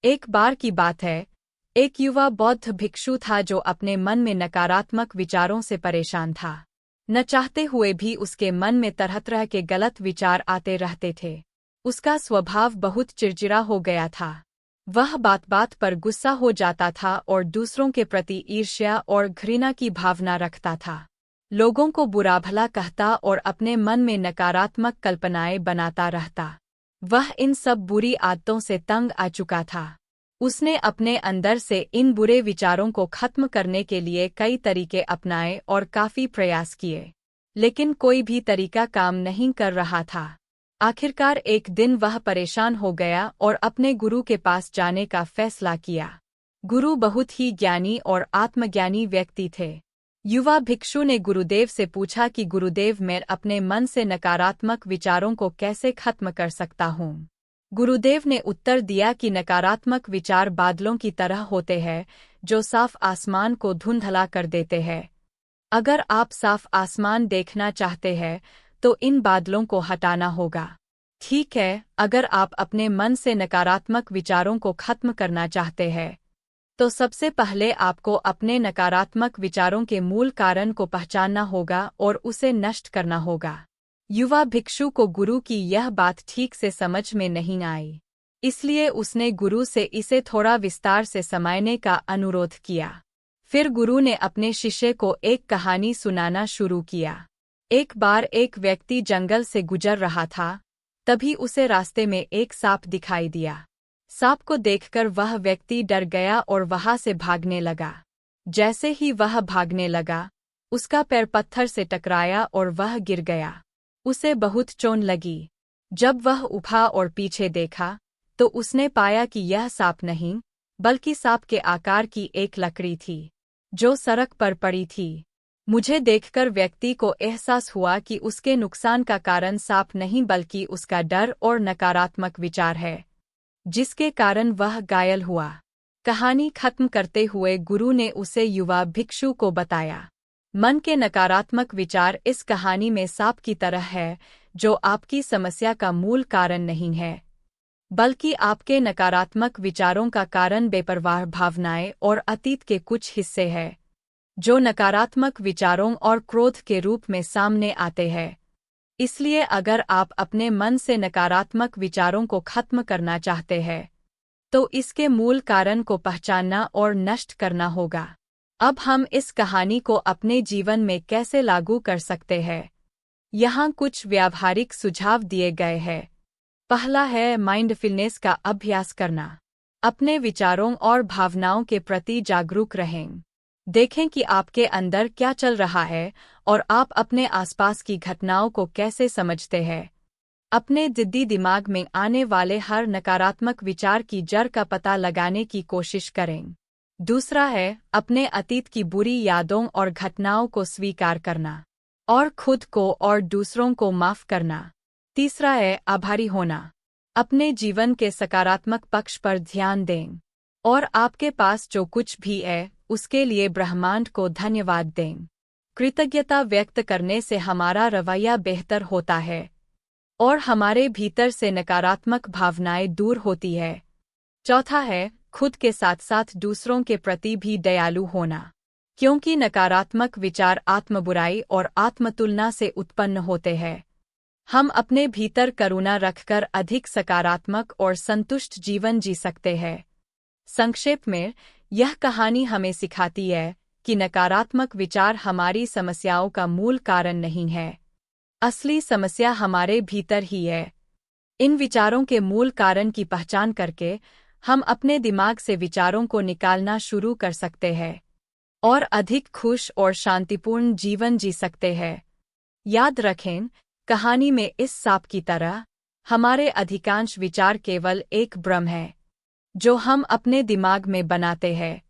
एक बार की बात है, एक युवा बौद्ध भिक्षु था जो अपने मन में नकारात्मक विचारों से परेशान था। न चाहते हुए भी उसके मन में तरह तरह के गलत विचार आते रहते थे। उसका स्वभाव बहुत चिड़चिड़ा हो गया था। वह बात बात पर गुस्सा हो जाता था और दूसरों के प्रति ईर्ष्या और घृणा की भावना रखता था। लोगों को बुरा भला कहता और अपने मन में नकारात्मक कल्पनाएं बनाता रहता। वह इन सब बुरी आदतों से तंग आ चुका था। उसने अपने अंदर से इन बुरे विचारों को खत्म करने के लिए कई तरीके अपनाए और काफी प्रयास किए, लेकिन कोई भी तरीका काम नहीं कर रहा था। आखिरकार एक दिन वह परेशान हो गया और अपने गुरु के पास जाने का फैसला किया। गुरु बहुत ही ज्ञानी और आत्मज्ञानी व्यक्ति थे। युवा भिक्षु ने गुरुदेव से पूछा कि गुरुदेव, मैं अपने मन से नकारात्मक विचारों को कैसे खत्म कर सकता हूँ। गुरुदेव ने उत्तर दिया कि नकारात्मक विचार बादलों की तरह होते हैं जो साफ आसमान को धुंधला कर देते हैं। अगर आप साफ आसमान देखना चाहते हैं तो इन बादलों को हटाना होगा। ठीक है, अगर आप अपने मन से नकारात्मक विचारों को खत्म करना चाहते हैं तो सबसे पहले आपको अपने नकारात्मक विचारों के मूल कारण को पहचानना होगा और उसे नष्ट करना होगा। युवा भिक्षु को गुरु की यह बात ठीक से समझ में नहीं आई, इसलिए उसने गुरु से इसे थोड़ा विस्तार से समझाने का अनुरोध किया। फिर गुरु ने अपने शिष्य को एक कहानी सुनाना शुरू किया। एक बार एक व्यक्ति जंगल से गुजर रहा था, तभी उसे रास्ते में एक सांप दिखाई दिया। सांप को देखकर वह व्यक्ति डर गया और वहां से भागने लगा। जैसे ही वह भागने लगा, उसका पैर पत्थर से टकराया और वह गिर गया। उसे बहुत चोट लगी। जब वह उठा और पीछे देखा तो उसने पाया कि यह सांप नहीं, बल्कि सांप के आकार की एक लकड़ी थी जो सड़क पर पड़ी थी। मुझे देखकर व्यक्ति को एहसास हुआ कि उसके नुकसान का कारण सांप नहीं बल्कि उसका डर और नकारात्मक विचार है, जिसके कारण वह घायल हुआ। कहानी खत्म करते हुए गुरु ने उसे युवा भिक्षु को बताया, मन के नकारात्मक विचार इस कहानी में सांप की तरह है जो आपकी समस्या का मूल कारण नहीं है, बल्कि आपके नकारात्मक विचारों का कारण बेपरवाह भावनाएं और अतीत के कुछ हिस्से हैं जो नकारात्मक विचारों और क्रोध के रूप में सामने आते हैं। इसलिए अगर आप अपने मन से नकारात्मक विचारों को खत्म करना चाहते हैं तो इसके मूल कारण को पहचानना और नष्ट करना होगा। अब हम इस कहानी को अपने जीवन में कैसे लागू कर सकते हैं, यहाँ कुछ व्यावहारिक सुझाव दिए गए हैं। पहला है माइंडफुलनेस का अभ्यास करना। अपने विचारों और भावनाओं के प्रति जागरूक रहें। देखें कि आपके अंदर क्या चल रहा है और आप अपने आसपास की घटनाओं को कैसे समझते हैं। अपने जिद्दी दिमाग में आने वाले हर नकारात्मक विचार की जड़ का पता लगाने की कोशिश करें। दूसरा है अपने अतीत की बुरी यादों और घटनाओं को स्वीकार करना और खुद को और दूसरों को माफ करना। तीसरा है आभारी होना। अपने जीवन के सकारात्मक पक्ष पर ध्यान दें और आपके पास जो कुछ भी है उसके लिए ब्रह्मांड को धन्यवाद दें। कृतज्ञता व्यक्त करने से हमारा रवैया बेहतर होता है और हमारे भीतर से नकारात्मक भावनाएं दूर होती है। चौथा है खुद के साथ साथ दूसरों के प्रति भी दयालु होना, क्योंकि नकारात्मक विचार आत्मबुराई और आत्मतुलना से उत्पन्न होते हैं। हम अपने भीतर करुणा रखकर अधिक सकारात्मक और संतुष्ट जीवन जी सकते हैं। संक्षेप में, यह कहानी हमें सिखाती है कि नकारात्मक विचार हमारी समस्याओं का मूल कारण नहीं है। असली समस्या हमारे भीतर ही है। इन विचारों के मूल कारण की पहचान करके हम अपने दिमाग से विचारों को निकालना शुरू कर सकते हैं और अधिक खुश और शांतिपूर्ण जीवन जी सकते हैं। याद रखें, कहानी में इस सांप की तरह हमारे अधिकांश विचार केवल एक भ्रम है जो हम अपने दिमाग में बनाते हैं।